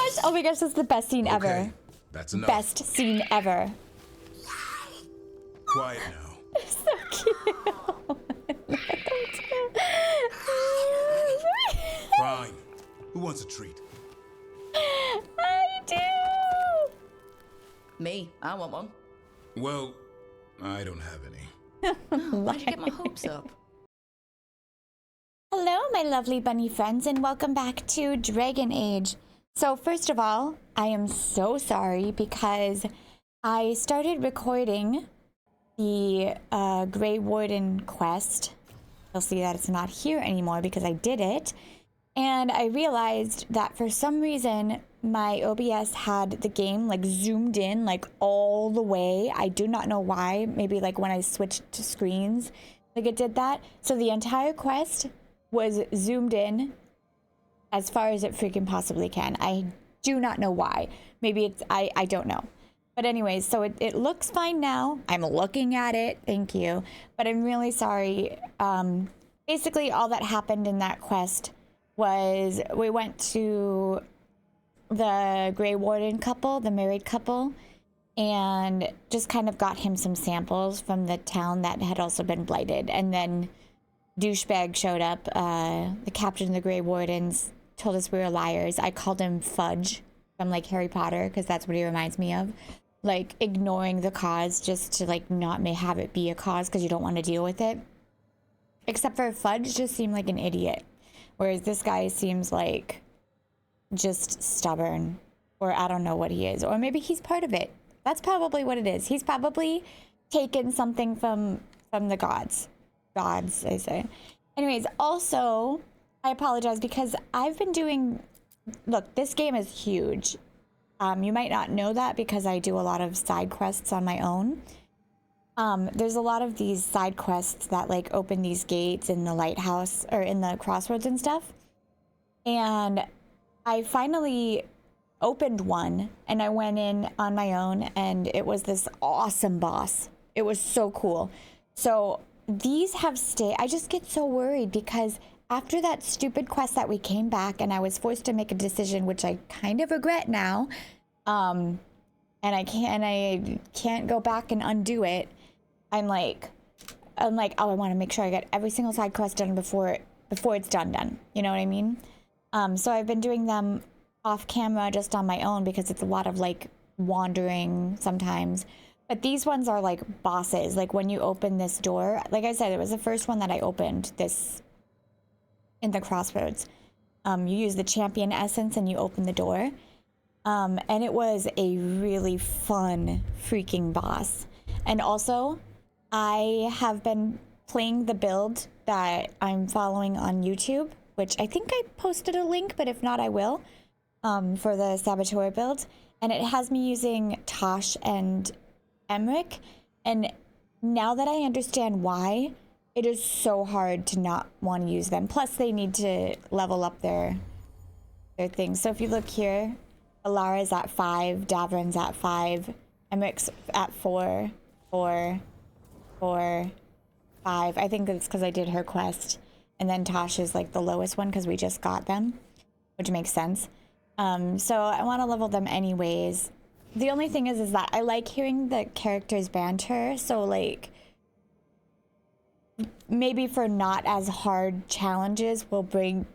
gosh! Oh my gosh, that's the best scene ever. Okay, that's enough. Best scene ever. Quiet now. So cute. Fine. Who wants a treat? I do. Me. I want one. Well, I don't have any. Why'd you get my hopes up? Hello, my lovely bunny friends, and welcome back to Dragon Age. So first of all, I am so sorry because I started recording the Grey Warden quest. You'll see that it's not here anymore because I did it. And I realized that for some reason, my OBS had the game like zoomed in like all the way. I do not know why. Maybe like when I switched to screens, like it did that. So the entire quest was zoomed in as far as it freaking possibly can. I do not know why. Maybe it's, I don't know. But anyways, so it looks fine now. I'm looking at it. Thank you. But I'm really sorry. Basically, all that happened in that quest was we went to the Grey Warden couple, the married couple, and just kind of got him some samples from the town that had also been blighted. And then douchebag showed up. The captain of the Grey Wardens told us we were liars. I called him Fudge from like Harry Potter because that's what he reminds me of. Like ignoring the cause just to like not have it be a cause because you don't want to deal with it. Except for Fudge just seemed like an idiot. Whereas this guy seems like just stubborn, or I don't know what he is, or maybe he's part of it. That's probably what it is. He's probably taken something from the gods, I say. Anyways, also I apologize because I've been doing, look, this game is huge. You might not know that because I do a lot of side quests on my own. There's a lot of these side quests that like open these gates in the lighthouse or in the crossroads and stuff. And I finally opened one and I went in on my own and it was this awesome boss. It was so cool. So these have stayed. I just get so worried because after that stupid quest that we came back and I was forced to make a decision, which I kind of regret now. And I can't go back and undo it. I'm like, oh, I want to make sure I get every single side quest done before it's done. You know what I mean? So I've been doing them off camera just on my own because it's a lot of like wandering sometimes. But these ones are like bosses. Like when you open this door, like I said, it was the first one that I opened this in the crossroads. You use the champion essence and you open the door. And it was a really fun freaking boss. And also, I have been playing the build that I'm following on YouTube, which I think I posted a link, but if not, I will, for the Saboteur build. And it has me using Tosh and Emmerich. And now that I understand why, it is so hard to not want to use them. Plus, they need to level up their things. So if you look here, Alara's at 5, Davrin's at 5, Emmerich's at 4, 4, 4, 5. I think it's because I did her quest. And then Tosh is like the lowest one because we just got them, which makes sense. So I want to level them anyways. The only thing is that I like hearing the characters banter. So like, maybe for not as hard challenges, we'll bring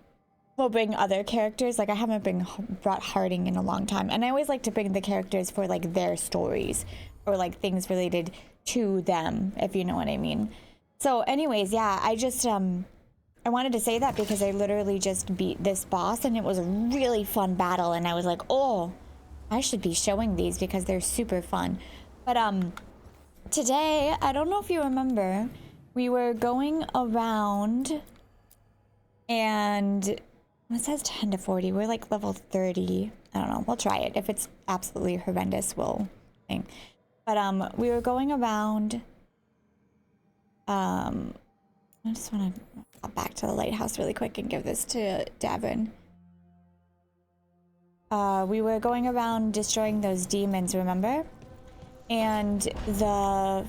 other characters. Like I haven't brought Harding in a long time. And I always like to bring the characters for like their stories or like things related to them, if you know what I mean. So anyways, yeah, I just, I wanted to say that because I literally just beat this boss and it was a really fun battle. And I was like, oh, I should be showing these because they're super fun. But today, I don't know if you remember, we were going around and it says 10 to 40. We're like level 30. I don't know. We'll try it. If it's absolutely horrendous, we'll think. But we were going around. I just want to hop back to the lighthouse really quick and give this to Davin. We were going around destroying those demons, remember? And the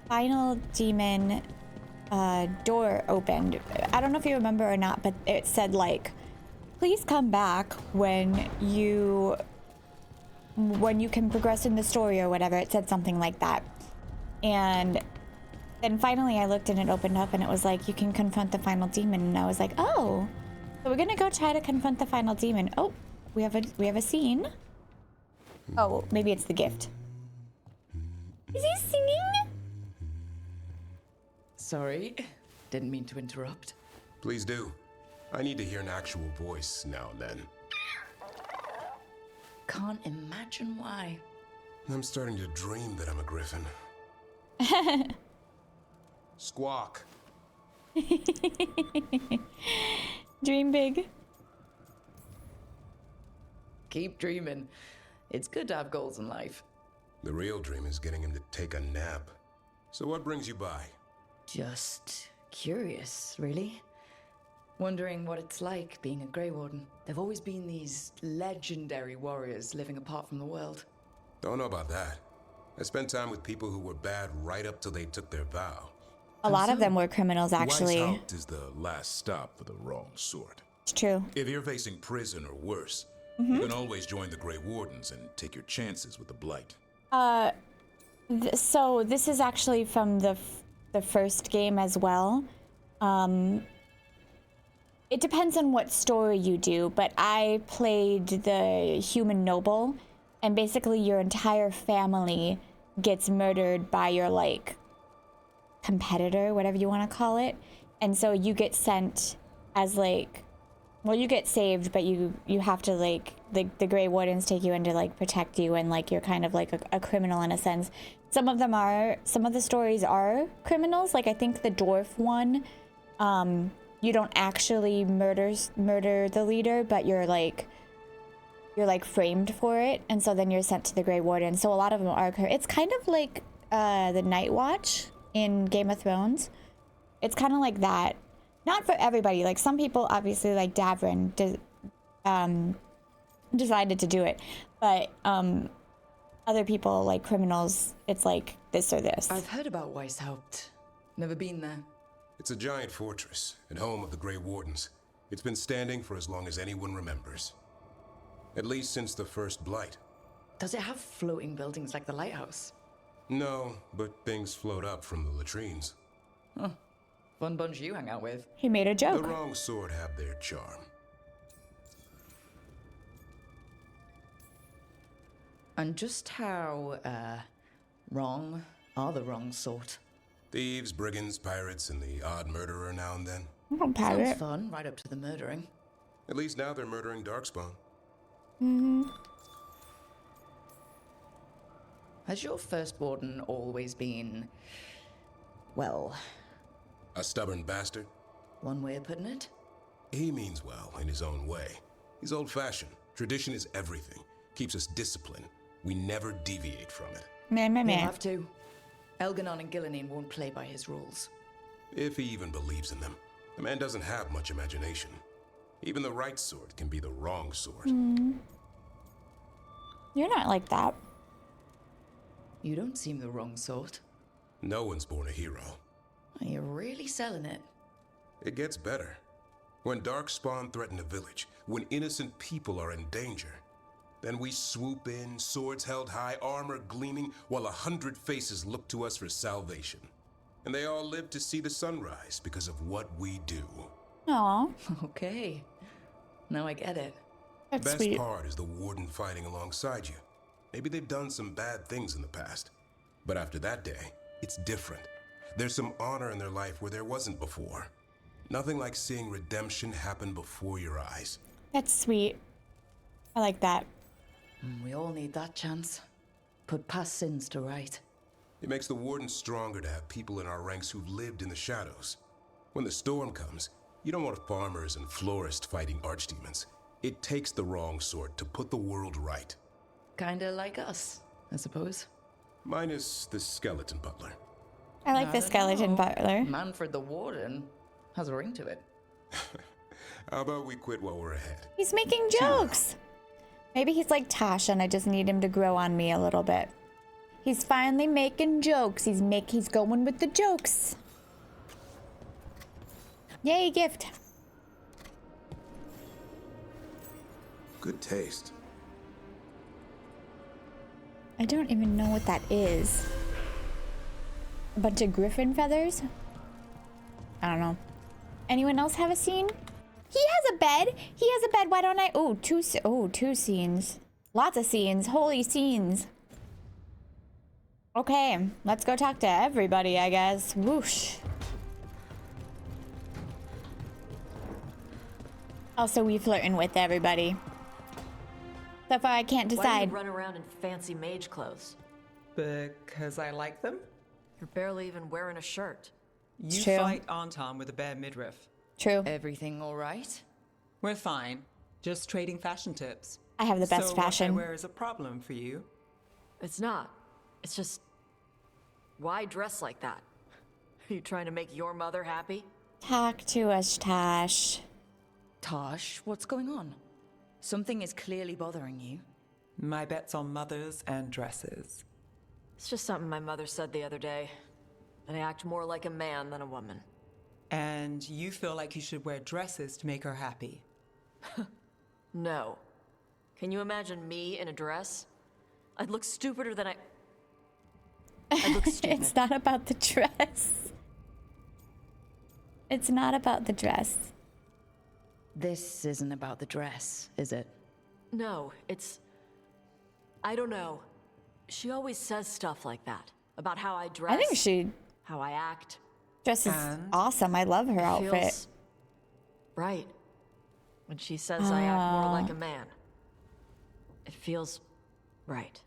final demon door opened. I don't know if you remember or not, but it said like, please come back when you can progress in the story or whatever. It said something like that. And then finally I looked and it opened up and it was like, you can confront the final demon. And I was like, oh, so we're gonna go try to confront the final demon. Oh, we have a scene. Oh, maybe it's the gift. Is he singing? Sorry, didn't mean to interrupt. Please do. I need to hear an actual voice now and then. Can't imagine why. I'm starting to dream that I'm a griffin. Squawk. Dream big. Keep dreaming. It's good to have goals in life. The real dream is getting him to take a nap. So what brings you by? Just curious, really. Wondering what it's like being a Grey Warden. There've always been these legendary warriors living apart from the world. Don't know about that. I spent time with people who were bad right up till they took their vow. A lot of them were criminals, actually. Weishaupt is the last stop for the wrong sort. It's true. If you're facing prison or worse, you can always join the Grey Wardens and take your chances with the Blight. So this is actually from the first game as well. It depends on what story you do, but I played the human noble, and basically your entire family gets murdered by your, like, competitor, whatever you want to call it. And so you get sent as, like, well, you get saved, but you have to, like, the Grey Wardens take you in to, like, protect you, and, like, you're kind of like a criminal in a sense. Some of the stories are criminals. Like, I think the dwarf one, you don't actually murder the leader, but you're like framed for it, and so then you're sent to the Grey Warden. So a lot of them are. It's kind of like the Night Watch in Game of Thrones. It's kind of like that. Not for everybody. Like, some people, obviously, like Davrin, decided to do it, but other people, like criminals, it's like this or this. I've heard about Weishaupt. Never been there. It's a giant fortress and home of the Grey Wardens. It's been standing for as long as anyone remembers. At least since the first Blight. Does it have floating buildings like the lighthouse? No, but things float up from the latrines. Huh. Fun bunch you hang out with. He made a joke. The wrong sort have their charm. And just how, wrong are the wrong sort? Thieves, brigands, pirates, and the odd murderer now and then. I'm a pirate. Sounds fun, right up to the murdering. At least now they're murdering Darkspawn. Has your first warden always been, well, A stubborn bastard? one way of putting it? He means well in his own way. He's old-fashioned. Tradition is everything. Keeps us disciplined. We never deviate from it. Man. You'll have to. Elganon and Gillenine won't play by his rules. If he even believes in them. The man doesn't have much imagination. Even the right sort can be the wrong sort. You're not like that. You don't seem the wrong sort. No one's born a hero. You're really selling it. It gets better. When Darkspawn threaten a village, when innocent people are in danger, then we swoop in, swords held high, armor gleaming, while 100 faces look to us for salvation. And they all live to see the sunrise because of what we do. Aw, Okay. Now I get it. that's Best sweet. part is the warden fighting alongside you. Maybe they've done some bad things in the past, but after that day, it's different. There's some honor in their life where there wasn't before. Nothing like seeing redemption happen before your eyes. That's sweet. I like that. We all need that chance. Put past sins to right. It makes the warden stronger to have people in our ranks who've lived in the shadows. When the storm comes, you don't want farmers and florists fighting archdemons. It takes the wrong sort to put the world right. Kinda like us, I suppose. Minus the skeleton butler. I like I the don't skeleton know. butler. Manfred the Warden has a ring to it. How about we quit while we're ahead? He's making jokes. Maybe he's like Tasha and I just need him to grow on me a little bit. He's finally making jokes. He's going with the jokes. Yay, gift. Good taste. I don't even know what that is. A bunch of griffin feathers? I don't know. Anyone else have a scene? He has a bed. He has a bed. Why don't I? Oh, two scenes. Lots of scenes. Holy scenes. Okay, let's go talk to everybody, I guess. Whoosh. Also, we flirting with everybody. So far, I can't Why do decide. you run around in fancy mage clothes? Because I like them? You're barely even wearing a shirt. You True. fight Anton with a bare midriff. True. Everything all right? We're fine. Just trading fashion tips. I have the best so fashion. what I wear is a problem for you? It's not. It's just... Why dress like that? Are you trying to make your mother happy? Talk to us, Tash. Tosh, what's going on? Something is clearly bothering you. My bet's on mothers and dresses. It's just something my mother said the other day. That I act more like a man than a woman. And you feel like you should wear dresses to make her happy. No. Can you imagine me in a dress? I'd look stupider than I'd look stupid. It's not about the dress. It's not about the dress. This isn't about the dress, is it? No, it's... I don't know. She always says stuff like that. About how I dress. I think she How I act. dresses And? awesome. I love her outfit. Feels right. When she says I act more like a man. It feels right.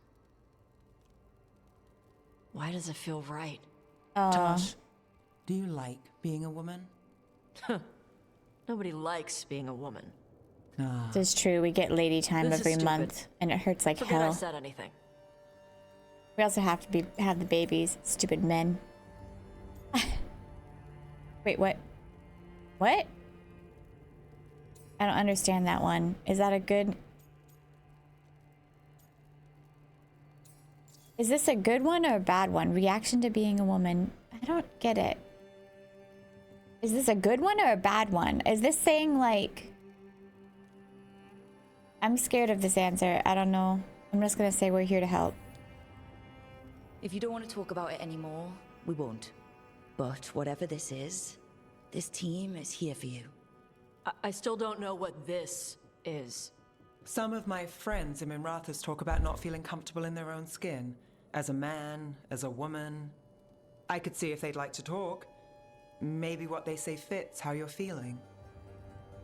Why does it feel right? Tosh, do you like being a woman? Nobody likes being a woman. This is true. We get lady time This is every stupid. month, and it hurts like Forget I hell. said anything. We also have to have the babies. Stupid men. Wait, what? What? I don't understand that one. Is that a good... Is this a good one or a bad one? Reaction to being a woman. I don't get it. Is this a good one or a bad one? Is this saying like... I'm scared of this answer. I don't know. I'm just gonna say we're here to help. If you don't want to talk about it anymore, we won't. But whatever this is, this team is here for you. I still don't know what this is. Some of my friends in Minrathous talk about not feeling comfortable in their own skin. As a man, as a woman. I could see if they'd like to talk. Maybe what they say fits how you're feeling.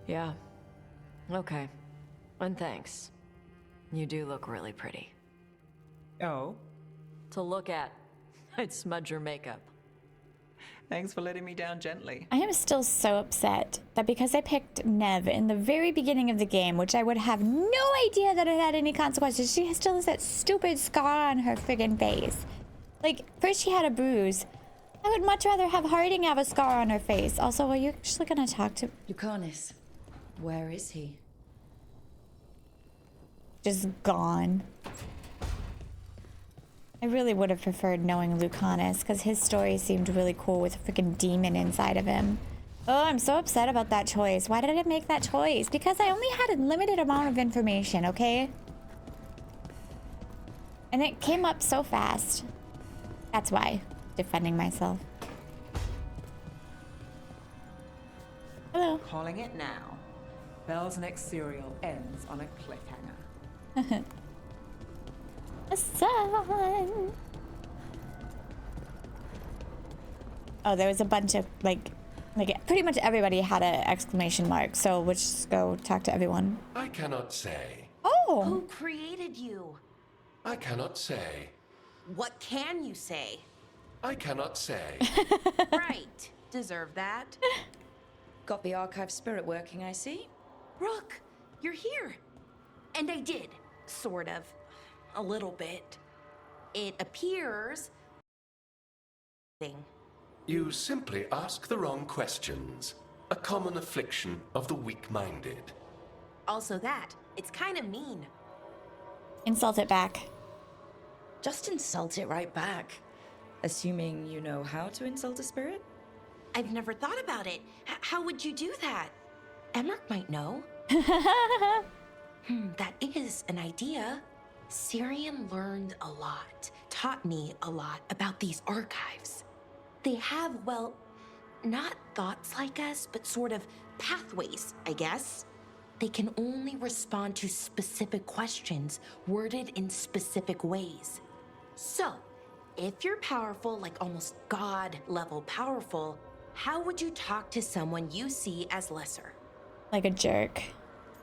Yeah. Okay. And thanks. You do look really pretty. Oh, To look at, I'd smudge your makeup. thanks for letting me down gently. I am still so upset that because I picked Nev in the very beginning of the game, which I would have no idea that it had any consequences, she still has that stupid scar on her friggin' face. Like, first she had a bruise. I would much rather have Harding have a scar on her face. Also, are you actually gonna talk to... Lucanus, where is he? Just gone. I really would have preferred knowing Lucanus, because his story seemed really cool with a freaking demon inside of him. Oh, I'm so upset about that choice. Why did I make that choice? Because I only had a limited amount of information, okay? And it came up so fast. That's why. Defending myself. Hello. Calling it now. Belle's next serial ends on a cliffhanger. A sun. Oh, there was a bunch of like pretty much everybody had an exclamation mark. So we'll just go talk to everyone. I cannot say. Oh, Who created you? I cannot say. What can you say? I cannot say. Right. Deserve that. Got the archive spirit working, I see. Rook, you're here. And I did. Sort of. A little bit. It appears... You simply ask the wrong questions. A common affliction of the weak-minded. Also that. It's kind of mean. insult it back. Just insult it right back. Assuming you know how to insult a spirit? I've never thought about it. How would you do that? Emmerich might know. That is an idea. Syrian learned a lot, taught me a lot about these archives. They have, well, not thoughts like us, but sort of pathways, I guess. They can only respond to specific questions worded in specific ways. So, if you're powerful, like almost God level powerful, how would you talk to someone you see as lesser? Like a jerk.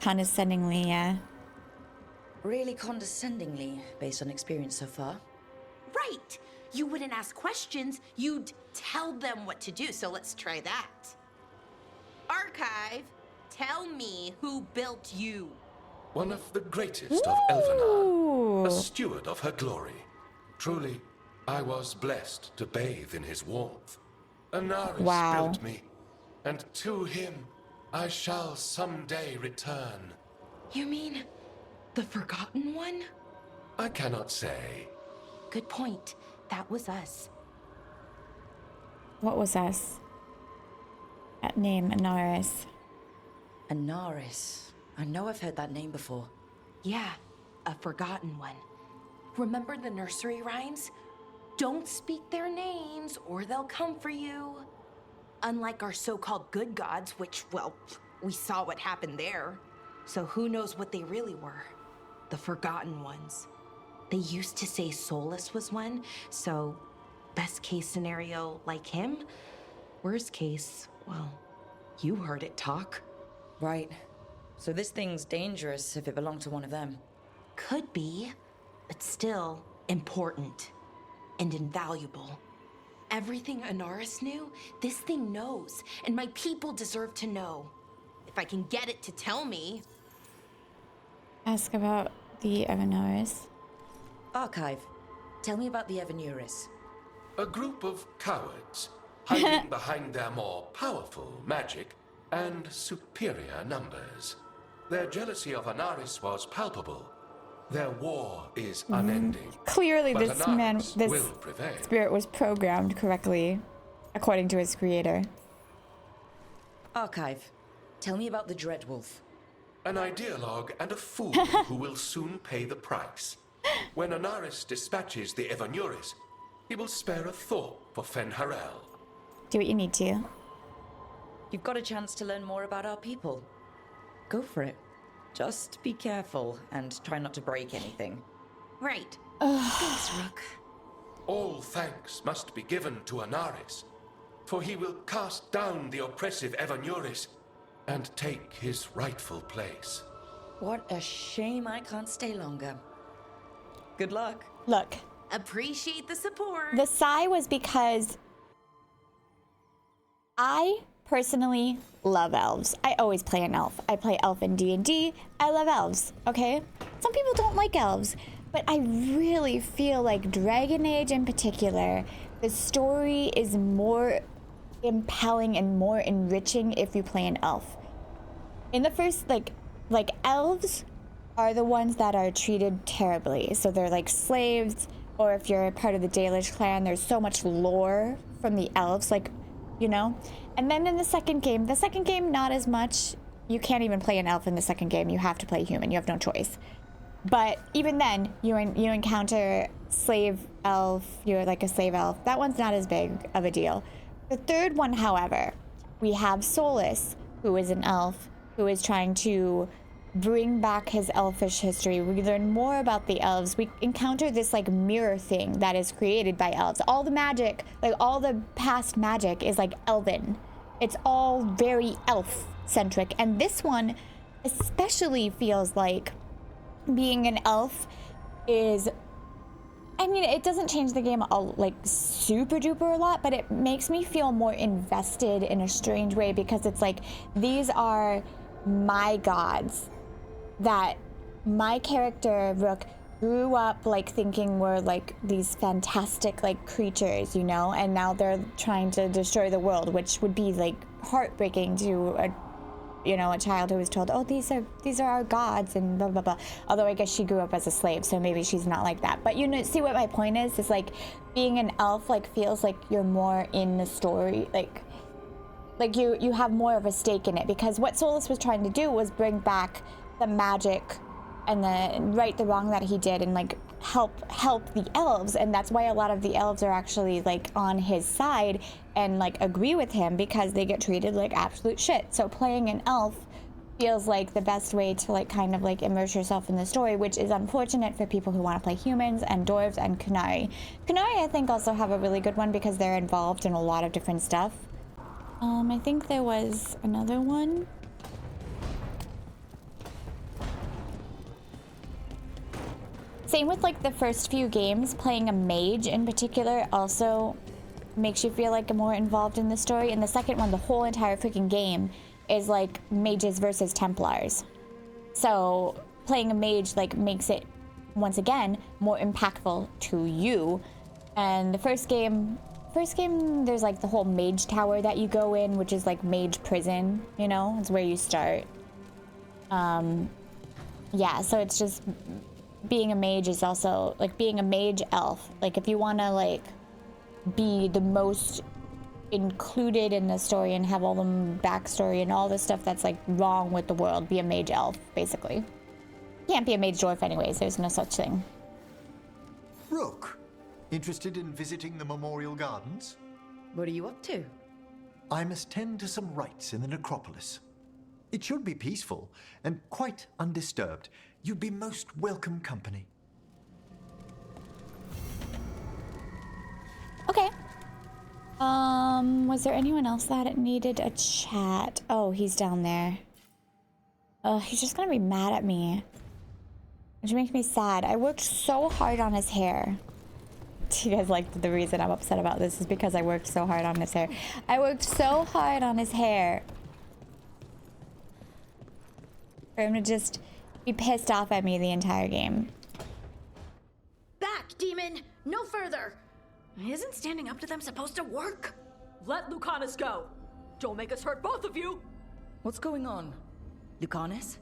Condescendingly, yeah. Really condescendingly, based on experience so far. Right! You wouldn't ask questions, you'd tell them what to do, so let's try that. Archive, tell me who built you. One of the greatest of Elvenar, a steward of her glory. Truly, I was blessed to bathe in his warmth. Anaris built me, and to him I shall someday return. You mean the Forgotten One? I cannot say. Good point. That was us. What was us? That name, Anaris. Anaris. I know I've heard that name before. Yeah, a Forgotten One. Remember the nursery rhymes? Don't speak their names or they'll come for you. Unlike our so-called good gods, which, well, we saw what happened there. So who knows what they really were? The Forgotten Ones. They used to say Solus was one, so best case scenario like him. Worst case, well, you heard it talk. Right. So this thing's dangerous if it belonged to one of them. Could be, but still important and invaluable. Everything Anaris knew, this thing knows, and my people deserve to know. If I can get it to tell me. Ask about the Anaris. Archive. Tell me about the Evanuris. A group of cowards, hiding behind their more powerful magic and superior numbers. Their jealousy of Anaris was palpable. Their war is unending. Clearly, but this man, Anaris this will prevail. spirit was programmed correctly, according to its creator. Archive. Tell me about the Dreadwolf. An ideologue and a fool who will soon pay the price. When Anaris dispatches the Evanuris, he will spare a thought for Fen'Harel. Do what you need to. You've got a chance to learn more about our people. Go for it. Just be careful and try not to break anything. Right. Thanks, Rook. All thanks must be given to Anaris, for he will cast down the oppressive Evanuris and take his rightful place. What a shame I can't stay longer. Good luck. Look, Appreciate the support. the sigh was because I personally love elves. I always play an elf. I play elf in D&D. I love elves, okay? Some people don't like elves, but I really feel like Dragon Age in particular, the story is more impelling and more enriching if you play an elf. In the first, like elves are the ones that are treated terribly. So they're like slaves, or if you're a part of the Dalish clan, there's so much lore from the elves, like, you know? And then in the second game, not as much. You can't even play an elf in the second game. You have to play human. You have no choice. But even then, you encounter slave elf. You're like a slave elf. That one's not as big of a deal. The third one, however, we have Solus, who is an elf, who is trying to bring back his elfish history. We learn more about the elves. We encounter this like mirror thing that is created by elves. All the magic, like all the past magic is like elven. It's all very elf-centric. And this one especially feels like being an elf is, I mean, it doesn't change the game like super duper a lot, but it makes me feel more invested in a strange way, because it's like, these are my gods that my character, Rook, grew up like thinking were like these fantastic like creatures, you know, and now they're trying to destroy the world, which would be like heartbreaking to a child who was told, oh, these are our gods and blah blah blah. Although I guess she grew up as a slave, so maybe she's not like that. But you know, see what my point is? Is like being an elf like feels like you're more in the story, like you have more of a stake in it, because what Solus was trying to do was bring back the magic and then right the wrong that he did and like help the elves. And that's why a lot of the elves are actually like on his side and like agree with him, because they get treated like absolute shit. So playing an elf feels like the best way to like kind of like immerse yourself in the story, which is unfortunate for people who want to play humans and dwarves and Kunari. Kunari I think also have a really good one because they're involved in a lot of different stuff. I think there was another one. Same with like the first few games, playing a mage in particular also makes you feel like more involved in the story. And the second one, the whole entire freaking game is like mages versus Templars. So playing a mage like makes it once again more impactful to you. And the first game there's like the whole mage tower that you go in, which is like mage prison, you know, it's where you start. Yeah, so it's just being a mage is also like being a mage elf. Like if you want to like be the most included in the story and have all the backstory and all the stuff that's like wrong with the world, be a mage elf basically. Can't be a mage dwarf anyways, there's no such thing. Rook, interested in visiting the Memorial Gardens? What are you up to? I must tend to some rites in the necropolis. It should be peaceful and quite undisturbed. You'd be most welcome company. Okay. Was there anyone else that needed a chat? Oh, he's down there. Oh, he's just gonna be mad at me. Which makes me sad. I worked so hard on his hair. You guys, like, the reason I'm upset about this is because I worked so hard on his hair. I worked so hard on his hair. For him to just be pissed off at me the entire game. Back, demon! No further! Isn't standing up to them supposed to work? Let Lucanus go! Don't make us hurt both of you! What's going on? Lucanus?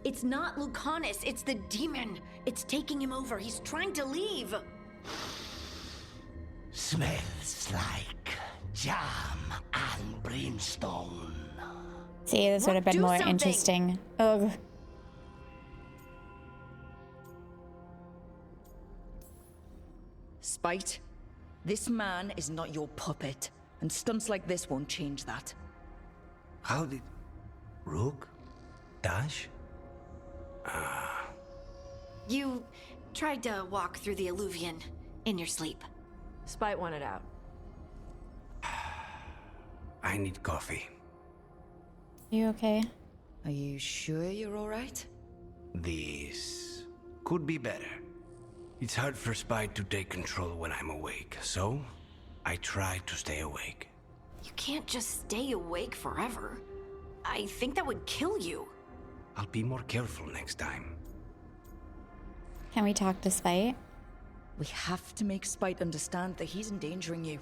It's not Lucanus, it's the demon. It's taking him over. He's trying to leave. Smells like jam and brimstone. See, this would have been more interesting. Ugh. Spite, this man is not your puppet, and stunts like this won't change that. How did... Rook? Dash? You tried to walk through the Alluvion in your sleep. Spite wanted out. I need coffee. You okay? Are you sure you're alright? This could be better. It's hard for Spite to take control when I'm awake, so I try to stay awake. You can't just stay awake forever. I think that would kill you. I'll be more careful next time. Can we talk to Spite? We have to make Spite understand that he's endangering you.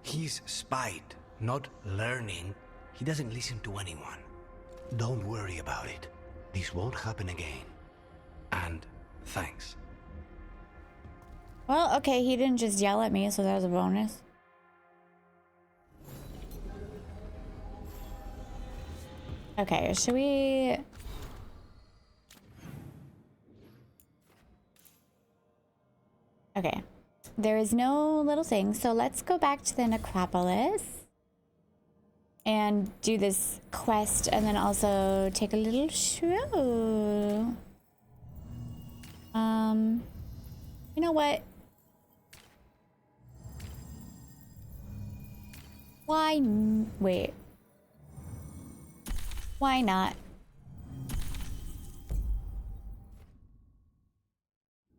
He's Spite, not learning. He doesn't listen to anyone. Don't worry about it. This won't happen again. And thanks. Well, okay, he didn't just yell at me, so that was a bonus. Okay, should we... Okay, there is no little thing, so let's go back to the necropolis and do this quest, and then also take a little stroll. You know what? Wait. Why not?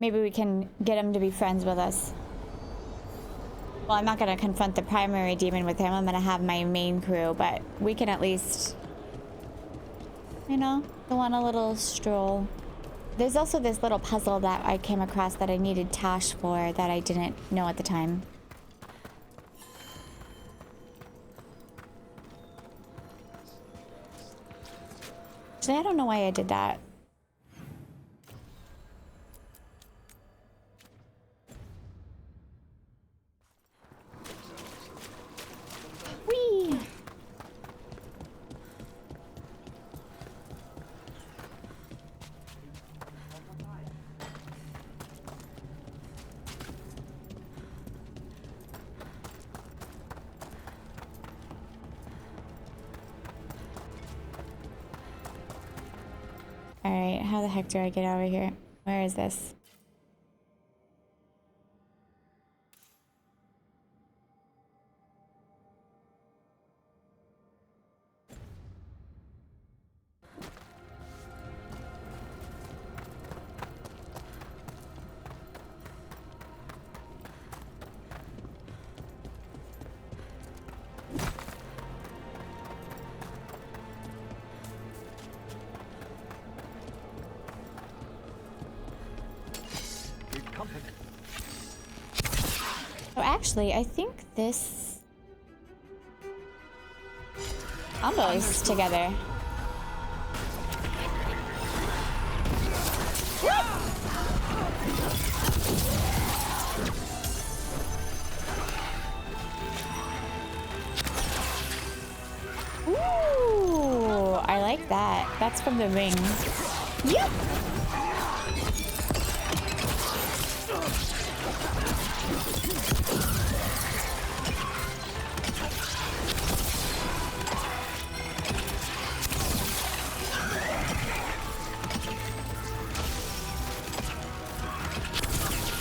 Maybe we can get him to be friends with us. Well, I'm not gonna confront the primary demon with him. I'm gonna have my main crew, but we can at least, you know, go on a little stroll. There's also this little puzzle that I came across that I needed Tash for that I didn't know at the time. Actually, I don't know why I did that. Whee! Alright, how the heck do I get over here? Where is this? Oh, actually, I think this combos together. Ooh, I like that. That's from the ring. Yep.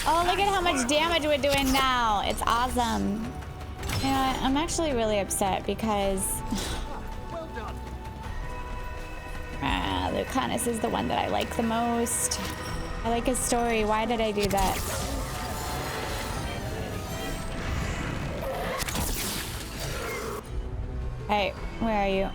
Oh, look at how much damage we're doing now. It's awesome. You know what? I'm actually really upset because Lucanus is the one that I like the most. I like his story. Why did I do that? Hey, where are you?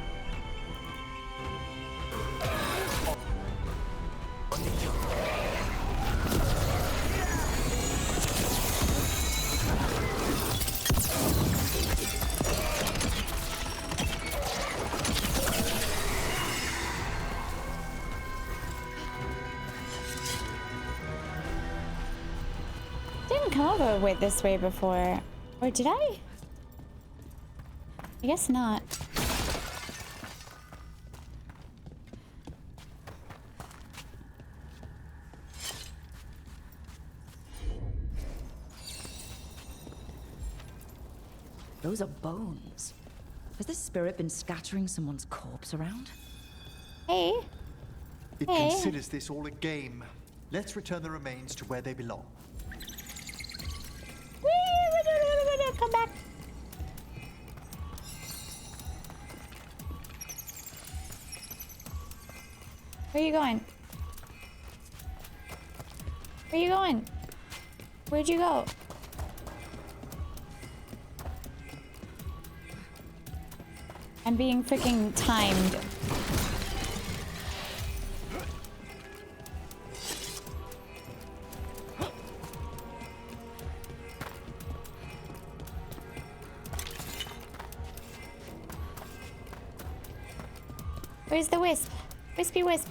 Didn't come over this way before. Or did I? I guess not. Those are bones. Has this spirit been scattering someone's corpse around? Hey. It Hey. considers this all a game. Let's return the remains to where they belong. Come back. Where are you going? Where are you going? Where'd you go? I'm being freaking timed. Where's the wisp? Wispy wisp.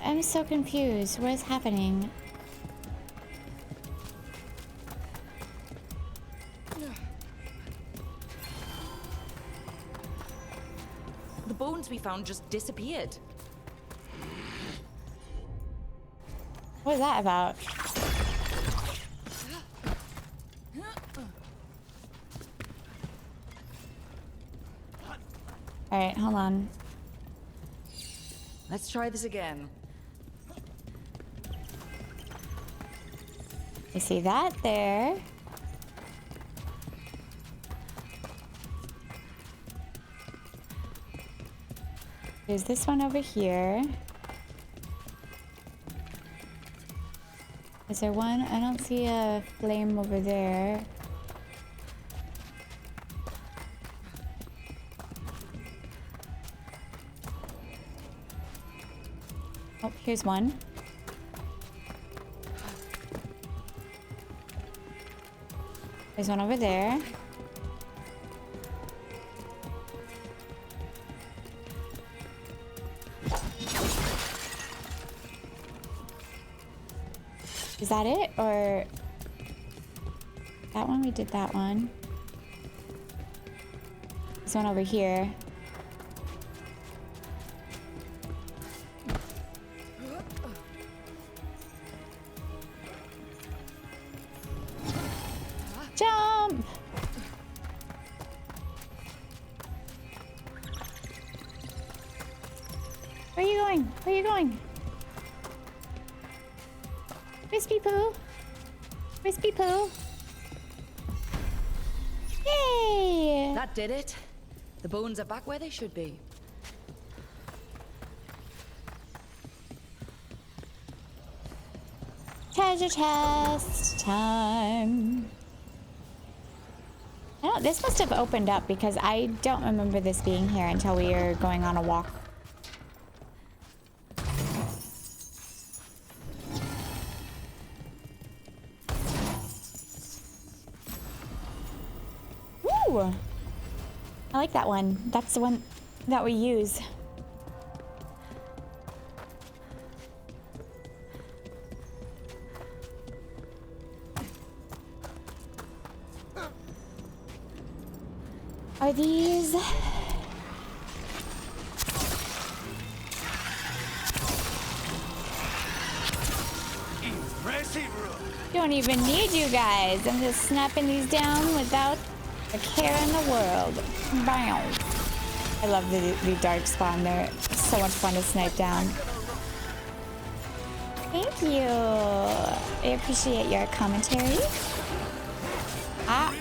I'm so confused. What is happening? The bones we found just disappeared. What is that about? All right, hold on. Let's try this again. You see that there? There's this one over here. Is there one? I don't see a flame over there. Oh, here's one. There's one over there. Is that it? Or that one? We did that one. There's one over here. Where are you going? Crispy Poo. Crispy Poo. Yay! That did it. The bones are back where they should be. Treasure chest time. Oh, this must have opened up because I don't remember this being here until we were going on a walk. Woo! I like that one. That's the one that we use. Are these... Don't even need you guys. I'm just snapping these down without a care in the world. Bow. I love the dark spawn. They're so much fun to snipe down. Thank you. I appreciate your commentary. Ah.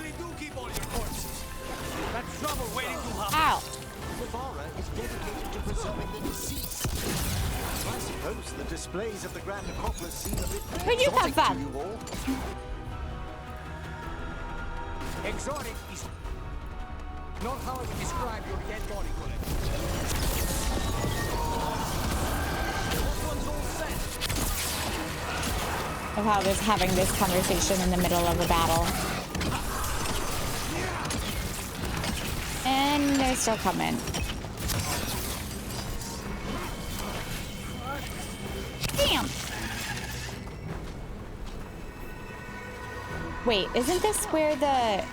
Ow. is dedicated to preserving the deceased. I suppose the displays of the Grand Necropolis seem a bit Where'd you come exotic from? to you all. Exotic is not how I would describe your dead body collection. This one's all set. Of how they're having this conversation in the middle of a battle. And they're still coming. Damn! Wait, isn't this where the...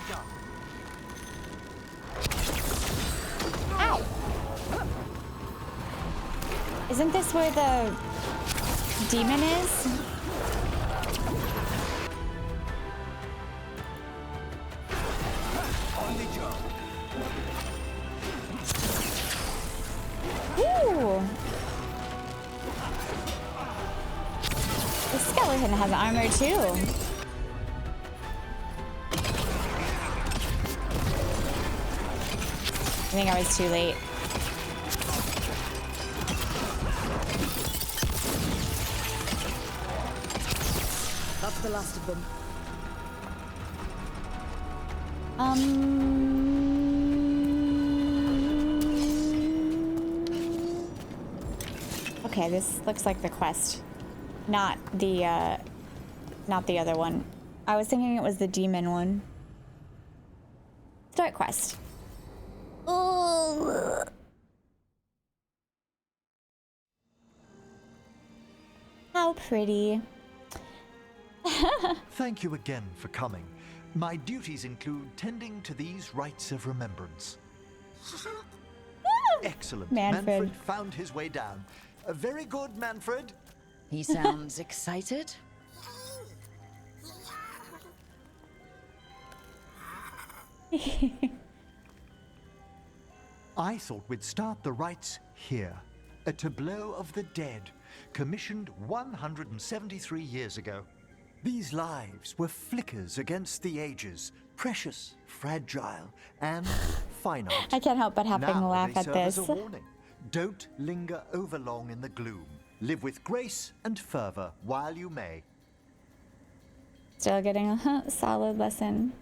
Ow! Isn't this where the demon is? Ooh! The skeleton has armor too. I think I was too late. That's the last of them. Okay, this looks like the quest, not the other one. I was thinking it was the demon one. Start quest. Ugh. How pretty. Thank you again for coming. My duties include tending to these rites of remembrance. Excellent. Manfred found his way down. Very good, Manfred. He sounds excited. I thought we'd start the rites here. A tableau of the dead, commissioned 173 years ago. These lives were flickers against the ages, precious, fragile, and finite. I can't help but having a Now laugh they at serve this. as a warning. Don't linger overlong in the gloom. Live with grace and fervor while you may. Still getting a solid lesson.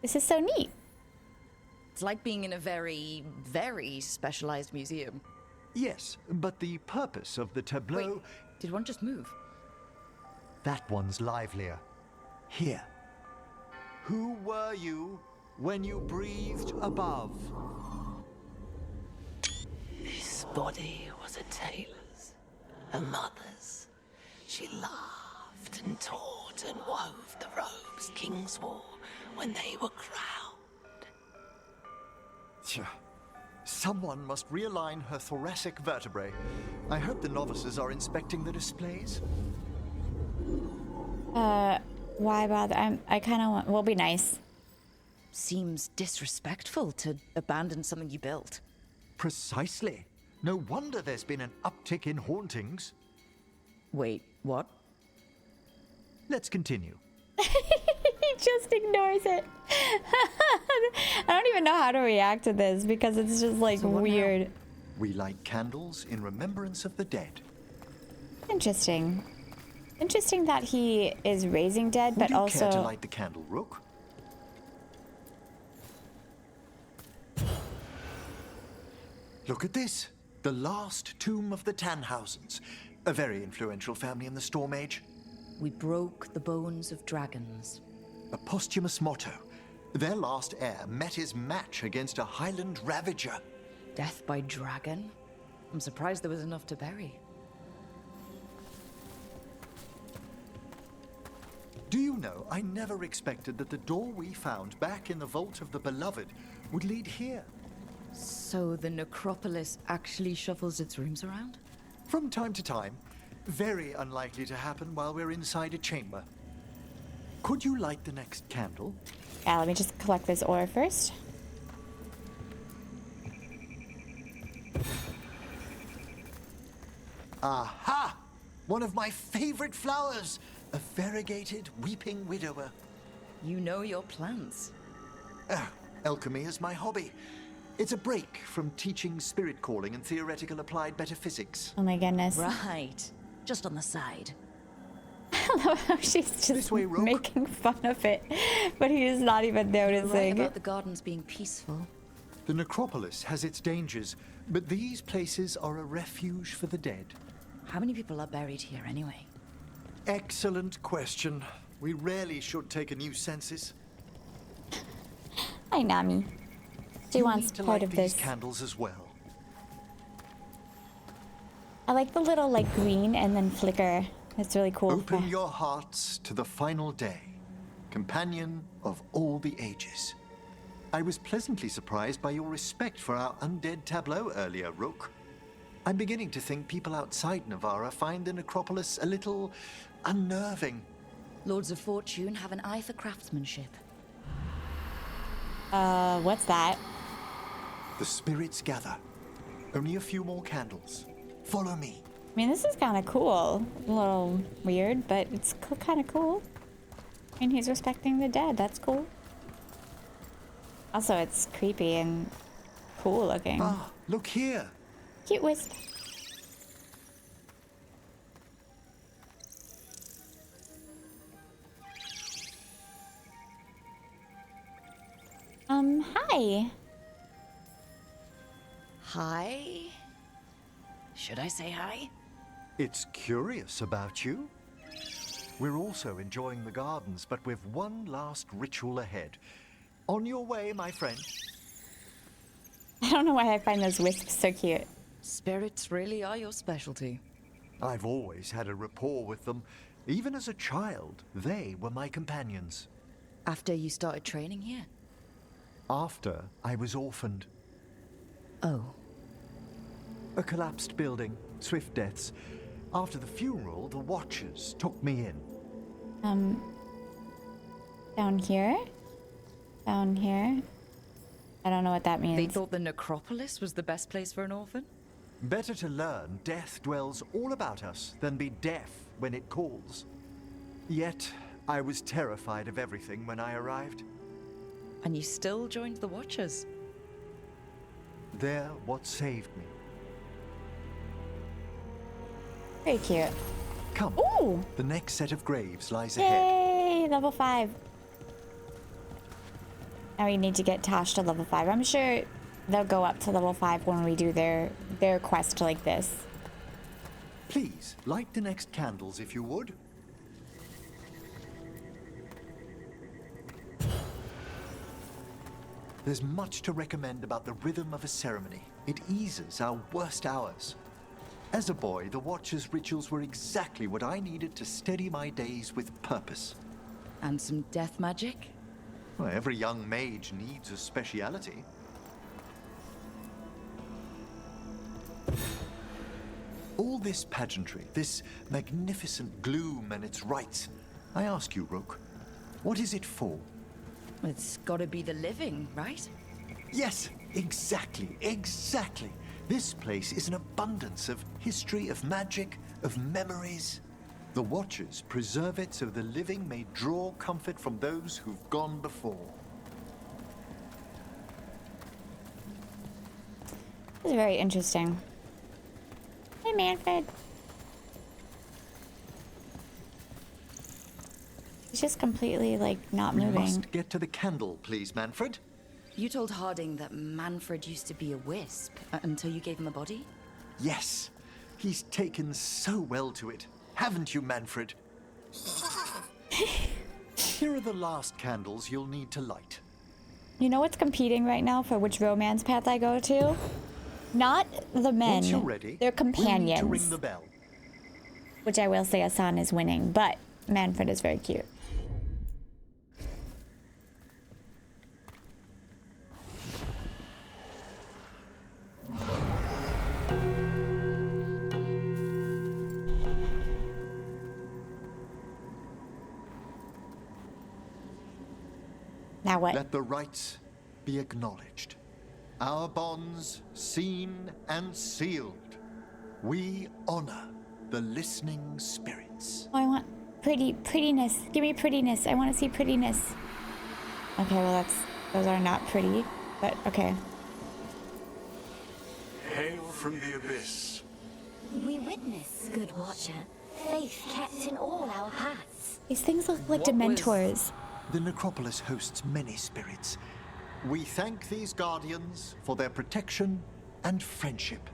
This is so neat. It's like being in a very, very specialized museum. Yes, but the purpose of the tableau... Wait, did one just move? That one's livelier. Here. Who were you when you breathed above? This body was a tailor's, a mother's. She laughed and taught and wove the robes kings wore when they were crowned. Tja. Someone must realign her thoracic vertebrae. I hope the novices are inspecting the displays. Why bother? I kind of want... We'll be nice. Seems disrespectful to abandon something you built. Precisely. No wonder there's been an uptick in hauntings. Wait, what? Let's continue. He just ignores it. I don't even know how to react to this because it's just like weird. Now? We light candles in remembrance of the dead. Interesting. Interesting that he is raising dead, but also... Would you care to light the candle, Rook? Look at this. The last tomb of the Tannhausens. A very influential family in the Storm Age. We broke the bones of dragons. A posthumous motto. Their last heir met his match against a Highland Ravager. Death by dragon? I'm surprised there was enough to bury. Do you know, I never expected that the door we found back in the Vault of the Beloved would lead here. So the necropolis actually shuffles its rooms around? From time to time. Very unlikely to happen while we're inside a chamber. Could you light the next candle? Yeah, let me just collect this ore first. Aha! One of my favorite flowers! A variegated weeping widower. You know your plants. Alchemy is my hobby. It's a break from teaching spirit calling and theoretical applied metaphysics. Oh my goodness. Right. Just on the side. I love how she's just making fun of it, but he is not even noticing. You're right about the gardens being peaceful. The necropolis has its dangers, but these places are a refuge for the dead. How many people are buried here anyway? Excellent question. We rarely should take a new census. Hi, Nami. She wants to part light of these this. Candles as well. I like the little like green and then flicker. It's really cool. Open your hearts to the final day, companion of all the ages. I was pleasantly surprised by your respect for our undead tableau earlier, Rook. I'm beginning to think people outside Navarra find the necropolis a little unnerving. Lords of Fortune have an eye for craftsmanship. What's that? The spirits gather. Only a few more candles. Follow me. I mean, this is kind of cool. A little weird, but it's kind of cool. And he's respecting the dead. That's cool. Also, it's creepy and cool looking. Ah, look here. Cute wisp. Hi. Hi? Should I say hi? It's curious about you. We're also enjoying the gardens, but with one last ritual ahead. On your way, my friend. I don't know why I find those wisps so cute. Spirits really are your specialty. I've always had a rapport with them. Even as a child, they were my companions. After you started training here? After I was orphaned. Oh. A collapsed building, swift deaths. After the funeral, the Watchers took me in. Down here? Down here? I don't know what that means. They thought the necropolis was the best place for an orphan? Better to learn death dwells all about us than be deaf when it calls. Yet, I was terrified of everything when I arrived. And you still joined the Watchers? They're what saved me. Very cute. Come. Ooh! The next set of graves lies ahead. Yay! Level 5. Now we need to get Tosh to level 5. I'm sure they'll go up to level 5 when we do their quest like this. Please, light the next candles if you would. There's much to recommend about the rhythm of a ceremony. It eases our worst hours. As a boy, the Watcher's rituals were exactly what I needed to steady my days with purpose. And some death magic? Well, every young mage needs a speciality. All this pageantry, this magnificent gloom and its rites, I ask you, Rook, what is it for? It's gotta be the living, right? Yes, exactly. This place is an abundance of history, of magic, of memories. The Watchers preserve it so the living may draw comfort from those who've gone before. This is very interesting. Hey, Manfred. He's just completely, like, not moving. We must get to the candle, please, Manfred. You told Harding that Manfred used to be a wisp until you gave him a body? Yes. He's taken so well to it. Haven't you, Manfred? Here are the last candles you'll need to light. You know what's competing right now for which romance path I go to? Not the men. Once you're ready, they're companions. we'll need to ring the bell. Which I will say Asan is winning, but Manfred is very cute. Now what? Let the rites be acknowledged. Our bonds seen and sealed. We honor the listening spirits. Oh, I want prettiness. Give me prettiness. I want to see prettiness. Okay, well those are not pretty, but okay. Hail from the abyss. We witness, good Watcher, faith kept in all our paths. These things look like Dementors. The necropolis hosts many spirits. We thank these guardians for their protection and friendship.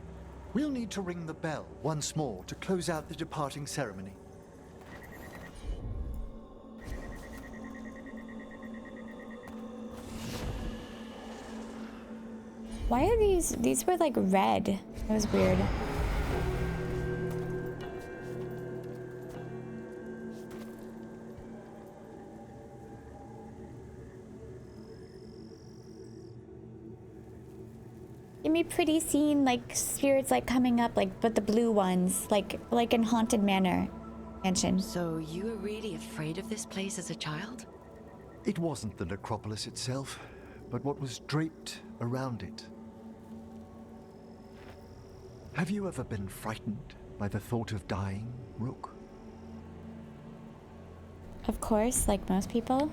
We'll need to ring the bell once more to close out the departing ceremony. Why are these were like red? That was weird. Give me pretty scene, like spirits like coming up, like but the blue ones, like in Haunted Mansion. So you were really afraid of this place as a child? It wasn't the necropolis itself, but what was draped around it. Have you ever been frightened by the thought of dying, Rook? Of course, like most people.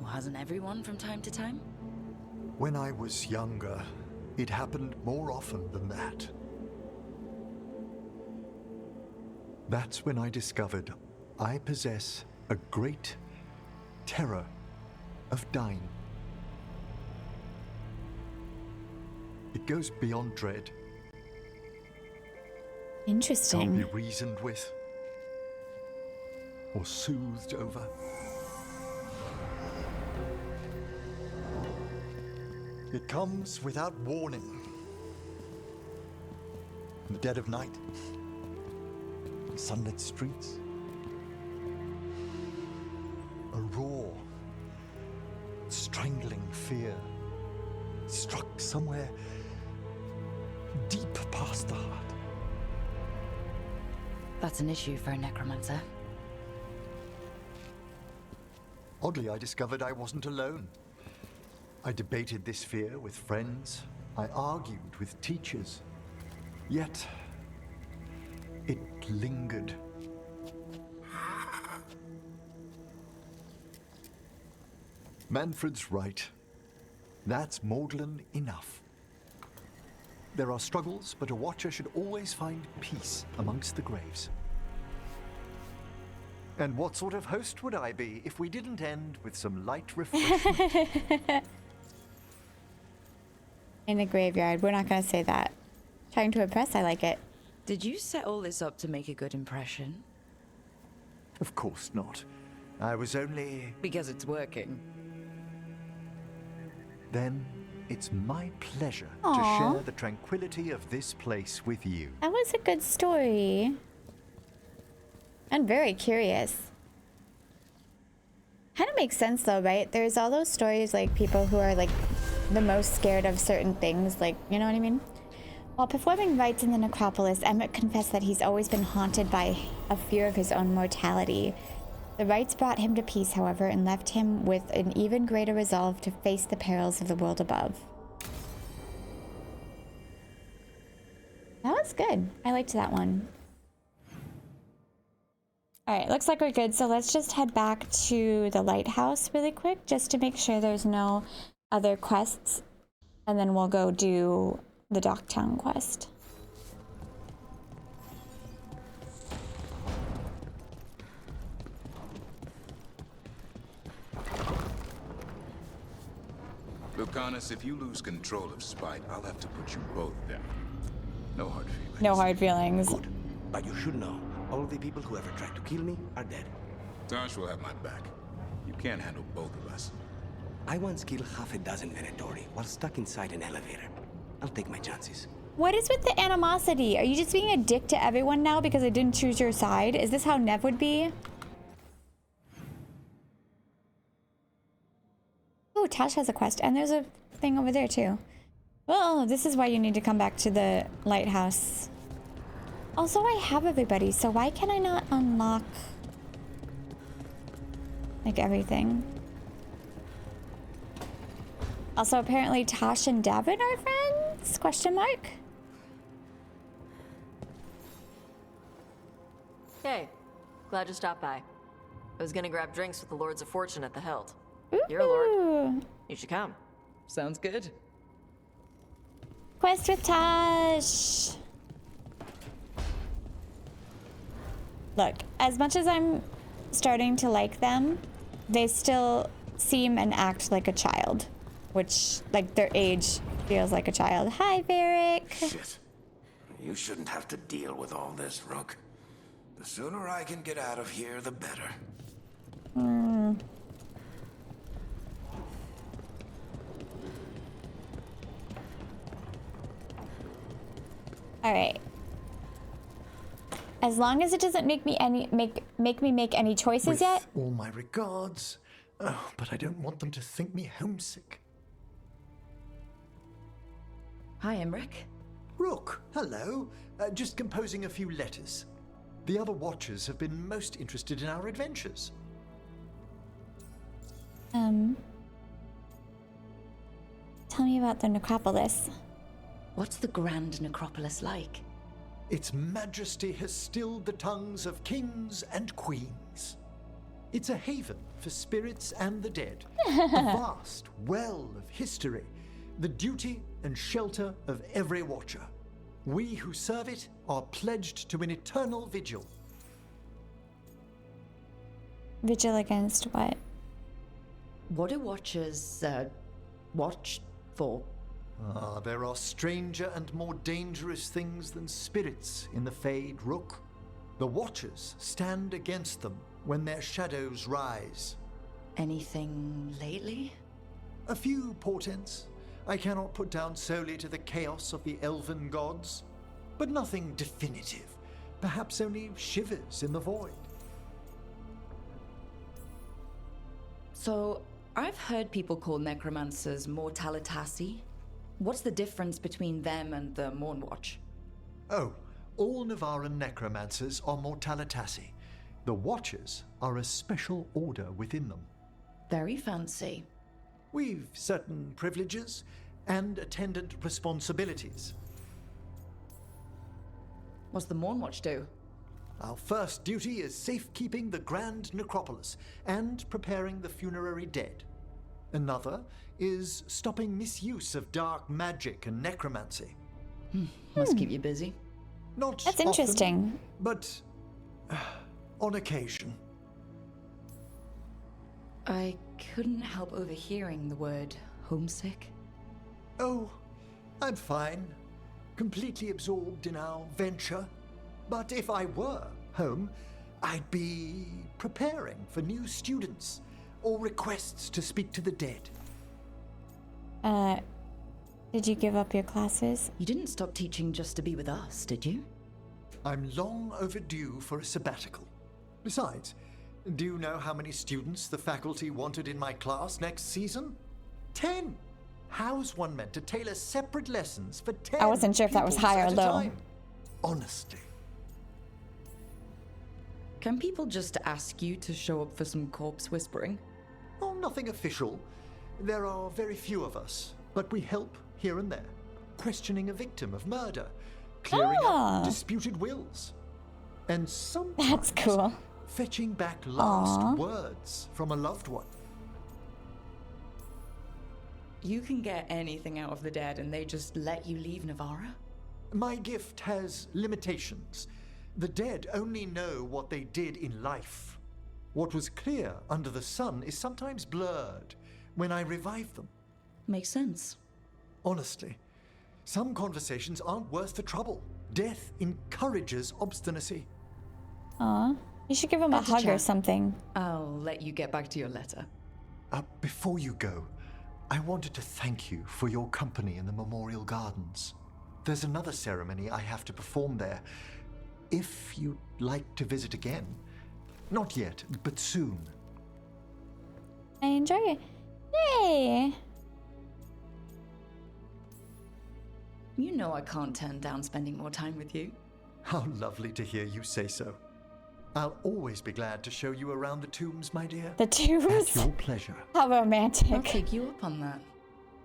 Hasn't everyone from time to time? When I was younger, it happened more often than that. That's when I discovered I possess a great terror of dying. It goes beyond dread. Interesting. Can't be reasoned with or soothed over. It comes without warning. In the dead of night, in sunlit streets, a raw, strangling fear struck somewhere deep past the heart. That's an issue for a necromancer. Oddly, I discovered I wasn't alone. I debated this fear with friends. I argued with teachers. Yet, it lingered. Manfred's right. That's maudlin enough. There are struggles, but a Watcher should always find peace amongst the graves. And what sort of host would I be if we didn't end with some light refreshment? In the graveyard. We're not gonna say that. Trying to impress, I like it. Did you set all this up to make a good impression? Of course not. I was only... Because it's working. Then it's my pleasure Aww. to share the tranquility of this place with you. That was a good story. I'm very curious. Kind of makes sense though, right? There's all those stories like people who are like the most scared of certain things, like, you know what I mean? While performing rites in the necropolis, Emmett confessed that he's always been haunted by a fear of his own mortality. The rites brought him to peace, however, and left him with an even greater resolve to face the perils of the world above. That was good. I liked that one. All right, looks like we're good. So let's just head back to the lighthouse really quick, just to make sure there's no other quests. And then we'll go do the Docktown quest. Lucanus, if you lose control of Spite, I'll have to put you both down. No hard feelings. No hard feelings. Good. But you should know, all the people who ever tried to kill me are dead. Tosh will have my back. You can't handle both of us. I once killed half a dozen Venatori while stuck inside an elevator. I'll take my chances. What is with the animosity? Are you just being a dick to everyone now because I didn't choose your side? Is this how Nev would be? Oh, Tash has a quest, and there's a thing over there too. Well, this is why you need to come back to the lighthouse. Also, I have everybody, so why can I not unlock like everything? Also, apparently Tash and Davin are friends? Question mark? Hey, glad you stopped by. I was gonna grab drinks with the Lords of Fortune at the Hilt. You're a lord. You should come. Sounds good. Quest with Tash. Look, as much as I'm starting to like them, they still seem and act like a child. Which, like, their age feels like a child. Hi, Varric. Shit. You shouldn't have to deal with all this, Rook. The sooner I can get out of here, the better. All right. As long as it doesn't make me make any choices With yet. all my regards, but I don't want them to think me homesick. Hi, Emric. Rook, hello. Just composing a few letters. The other Watchers have been most interested in our adventures. Tell me about the necropolis. What's the Grand Necropolis like? Its majesty has stilled the tongues of kings and queens. It's a haven for spirits and the dead. A vast well of history, the duty and shelter of every Watcher. We who serve it are pledged to an eternal vigil. Vigil against what? What do Watchers, watch for? There are stranger and more dangerous things than spirits in the Fade, Rook. The Watchers stand against them when their shadows rise. Anything lately? A few portents I cannot put down solely to the chaos of the elven gods, but nothing definitive. Perhaps only shivers in the void. So, I've heard people call necromancers mortalitasi. What's the difference between them and the Mornwatch? Oh, all Navaran necromancers are mortalitasi. The Watchers are a special order within them. Very fancy. We've certain privileges and attendant responsibilities. What's the Mornwatch do? Our first duty is safekeeping the Grand Necropolis and preparing the funerary dead. Another is stopping misuse of dark magic and necromancy. Must keep you busy. Not That's often, interesting. but on occasion. I couldn't help overhearing the word homesick. Oh, I'm fine. Completely absorbed in our venture. But if I were home, I'd be preparing for new students or requests to speak to the dead. Did you give up your classes? You didn't stop teaching just to be with us, did you? I'm long overdue for a sabbatical. Besides, do you know how many students the faculty wanted in my class next season? 10! How's one meant to tailor separate lessons for 10 I wasn't sure if that was pupils high or at a low. time? Honestly. Can people just ask you to show up for some corpse whispering? Oh, nothing official. There are very few of us, but we help here and there. Questioning a victim of murder, clearing up disputed wills, and sometimes That's cool. fetching back last words from a loved one. You can get anything out of the dead and they just let you leave Navarra? My gift has limitations. The dead only know what they did in life. What was clear under the sun is sometimes blurred when I revive them. Makes sense. Honestly, some conversations aren't worth the trouble. Death encourages obstinacy. Aw, you should give him a hug or something. I'll let you get back to your letter. Before you go, I wanted to thank you for your company in the Memorial Gardens. There's another ceremony I have to perform there. If you'd like to visit again. Not yet, but soon. I enjoy it. Yay! You know I can't turn down spending more time with you. How lovely to hear you say so. I'll always be glad to show you around the tombs, my dear. The tombs? At your pleasure. How romantic. I'll take you up on that.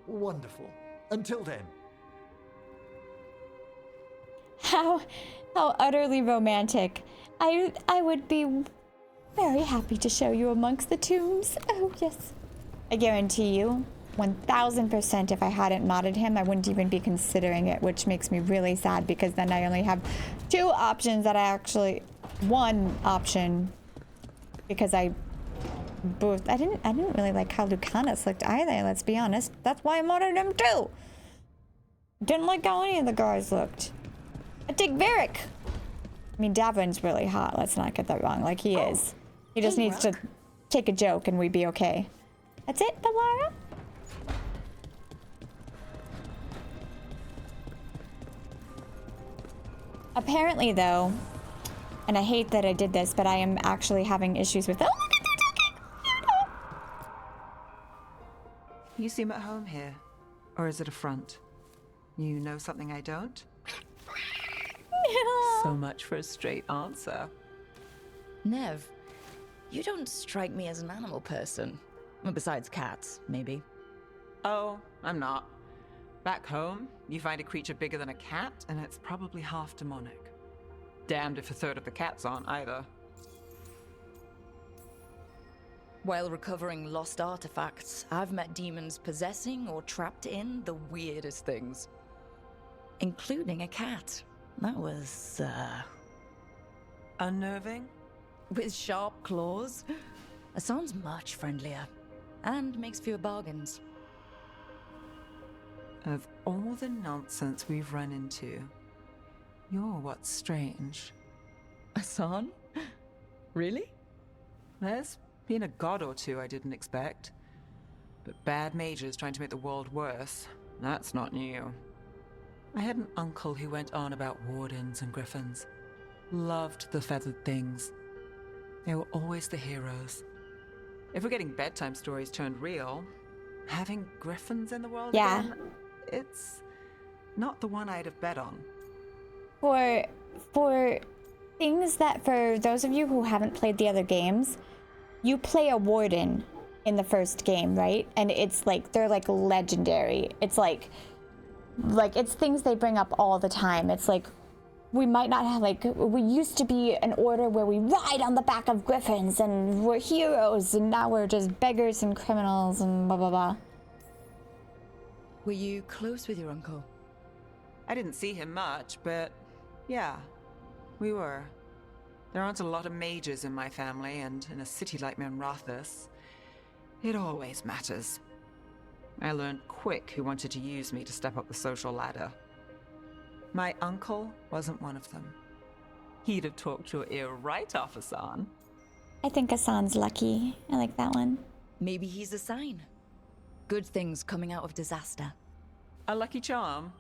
Wonderful. Until then. How utterly romantic. I would be very happy to show you amongst the tombs. Oh, yes. I guarantee you, 1000% if I hadn't modded him, I wouldn't even be considering it, which makes me really sad because then I only have two options that I actually... One option, because I didn't really like how Lucanus looked either, let's be honest. That's why I modded him too. Didn't like how any of the guys looked. I dig Varric. I mean, Davrin's really hot, let's not get that wrong, like he is. He just needs to take a joke and we'd be okay. That's it, Valara? Apparently, though, and I hate that I did this, but I am actually having issues with... Oh, look at that talking! You seem at home here. Or is it a front? You know something I don't? So much for a straight answer. Nev, you don't strike me as an animal person. Well, besides cats, maybe. Oh, I'm not. Back home, you find a creature bigger than a cat, and it's probably half demonic. Damned if a third of the cats aren't either. While recovering lost artifacts, I've met demons possessing or trapped in the weirdest things. Including a cat. That was, unnerving? With sharp claws? Hassan's much friendlier. And makes fewer bargains. Of all the nonsense we've run into, you're what's strange. Hassan? Really? There's been a god or two I didn't expect. But bad mages trying to make the world worse, that's not new. I had an uncle who went on about wardens and griffins. Loved the feathered things. They were always the heroes. If we're getting bedtime stories turned real, having griffins in the world again, it's not the one I'd have bet on. For things that, for those of you who haven't played the other games, you play a warden in the first game, right? And it's like, they're like legendary. It's like it's things they bring up all the time. It's like, we might not have, like, we used to be an order where we ride on the back of griffins and we're heroes, and now we're just beggars and criminals and blah, blah, blah. Were you close with your uncle? I didn't see him much, but yeah, we were. There aren't a lot of mages in my family, and in a city like Menrathis, it always matters. I learned quick who wanted to use me to step up the social ladder. My uncle wasn't one of them. He'd have talked your ear right off, Hassan. I think Hassan's lucky. I like that one. Maybe he's a sign. Good things coming out of disaster. A lucky charm?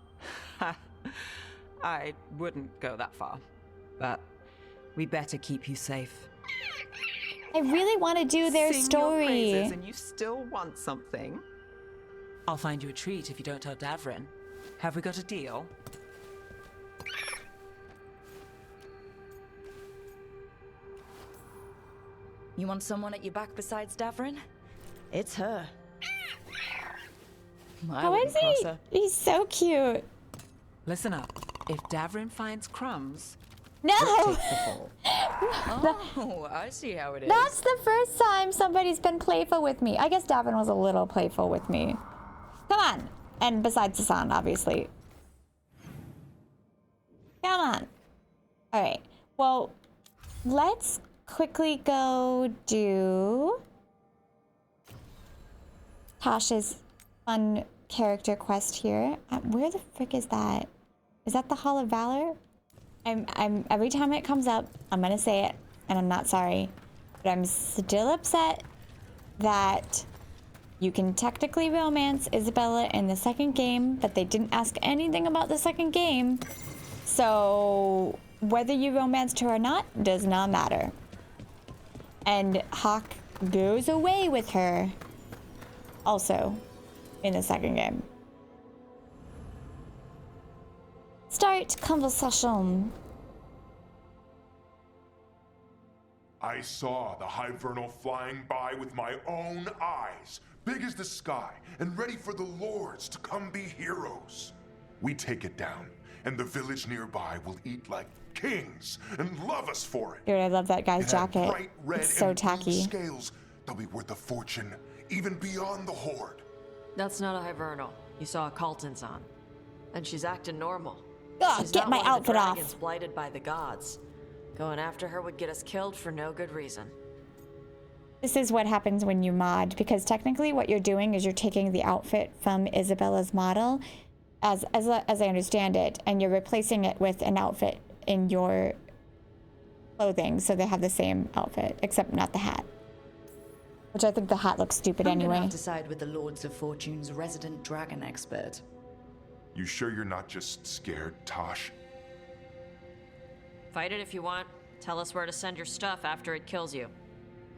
I wouldn't go that far, but we better keep you safe. I really want to do their Sing story. Your praises and you still want something? I'll find you a treat if you don't tell Davrin. Have we got a deal? You want someone at your back besides Davrin? It's her. How is he? He's so cute. Listen up. If Davrin finds crumbs, no. Rook takes the fall. Oh, I see how it is. That's the first time somebody's been playful with me. I guess Davin was a little playful with me. Come on. And besides Hassan, obviously. Come on. All right. Well, let's quickly go do Tasha's fun character quest here. Where the frick is that? Is that the Hall of Valor? I'm every time it comes up, I'm gonna say it, and I'm not sorry, but I'm still upset that you can technically romance Isabella in the second game, but they didn't ask anything about the second game. So whether you romanced her or not does not matter. And Hawk goes away with her also in the second game. Start conversation. I saw the Hivernal flying by with my own eyes, big as the sky, and ready for the lords to come be heroes. We take it down, and the village nearby will eat like kings and love us for it. Dude, I love that guy's It had jacket. bright red It's so and blue tacky. scales. They'll be worth a fortune, even beyond the Horde. That's not a Hivernal. You saw a Calton's on. And she's acting normal. Ugh, She's get not my one of the outfit off. dragons blighted by the gods. Going after her would get us killed for no good reason. This is what happens when you mod, because technically what you're doing is you're taking the outfit from Isabella's model, as I understand it, and you're replacing it with an outfit in your clothing, so they have the same outfit, except not the hat. Which I think the hat looks stupid I'm gonna anyway. have to side with the Lords of Fortune's resident dragon expert. You sure you're not just scared, Tosh? Fight it if you want. Tell us where to send your stuff after it kills you.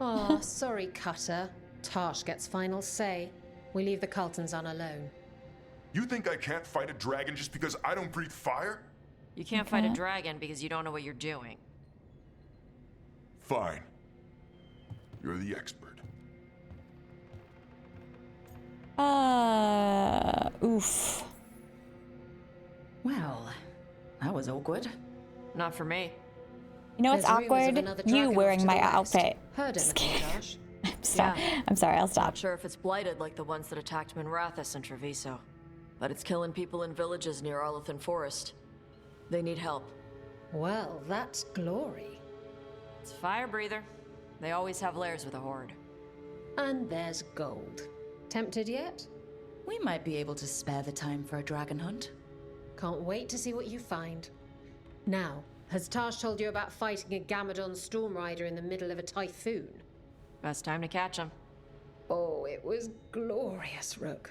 Aw, sorry, Cutter. Tosh gets final say. We leave the Carltons on alone. You think I can't fight a dragon just because I don't breathe fire? You can't fight a dragon because you don't know what you're doing. Fine. You're the expert. Oof. Well, that was awkward. Not for me. You know what's There's rumors of awkward? another You dragon wearing off to my the west. outfit. Heard Just anything, kidding. Josh? I'm sorry, I'll stop. Not sure if it's blighted like the ones that attacked Minrathous and Treviso. But it's killing people in villages near Arlethan Forest. They need help. Well, that's glory. It's a fire breather. They always have lairs with a horde. And there's gold. Tempted yet? We might be able to spare the time for a dragon hunt. Can't wait to see what you find. Now, has Tash told you about fighting a Gamadon storm rider in the middle of a typhoon? Best time to catch him. Oh, it was glorious, Rook.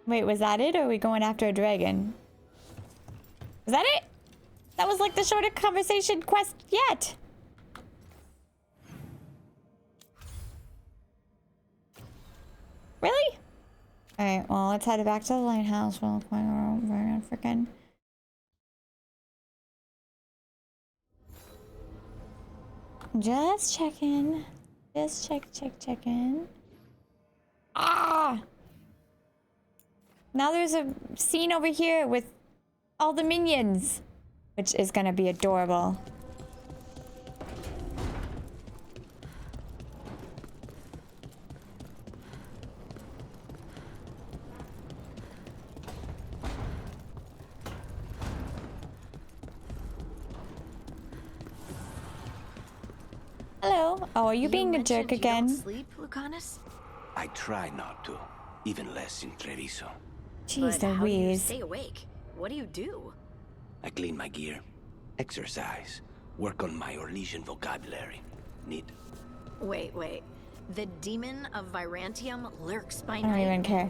Wait, was that it, or are we going after a dragon? Was that it? That was like the shortest conversation quest yet. Really? Alright, well, let's head back to the lighthouse real quick. We're gonna freaking... Just checking. Just checking. Ah! Now there's a scene over here with all the minions, which is gonna be adorable. Hello. Oh, are you being a jerk again? Sleep, Lucanus? I try not to, even less in Treviso. Jeez But how do you Louise. stay awake? What do you do? I clean my gear, exercise, work on my Orlesian vocabulary. Need. Wait. The demon of Virantium lurks by I don't night. even care.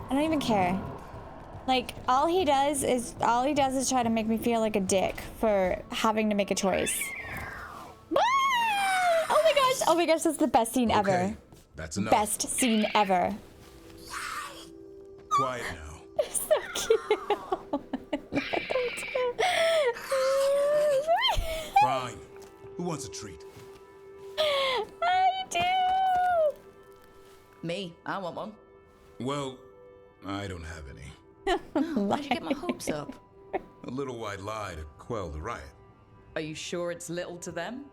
I don't even care. Like, all he does is try to make me feel like a dick for having to make a choice. Oh my gosh, that's the best scene ever. Okay, that's enough. Best scene ever. Quiet now. So cute. wants a treat? I do! Me, I want one. Well, I don't have any. Why'd you get my hopes up? A little white lie to quell the riot. Are you sure it's little to them?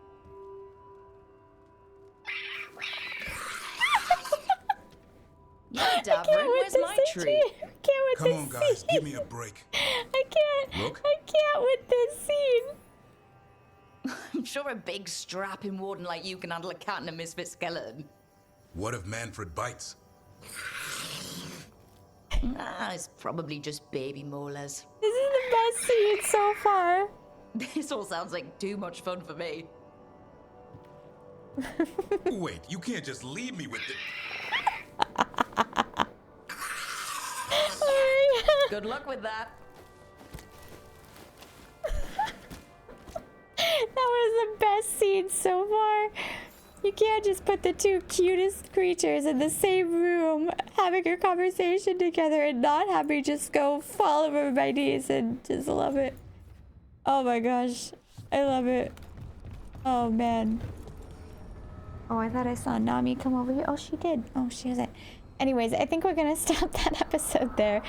Yeah, Davrin, where's my treat? I can't with Come this on, guys, scene. give me a break. I can't. Look. I can't with this scene. I'm sure a big strapping warden like you can handle a cat and a misfit skeleton. What if Manfred bites? It's probably just baby molars. This is the best scene so far. This all sounds like too much fun for me. Wait, you can't just leave me with the... Good luck with that. That was the best scene so far. You can't just put the two cutest creatures in the same room having a conversation together and not have me just go fall over my knees and just love it. Oh my gosh. I love it. Oh man. Oh, I thought I saw Nami come over here. Oh, she did. Oh, she hasn't. Anyways, I think we're gonna stop that episode there.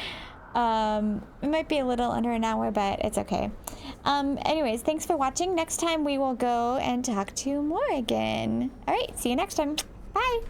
It might be a little under an hour, but it's okay. Anyways, thanks for watching. Next time we will go and talk to Morrigan. All right, see you next time. Bye.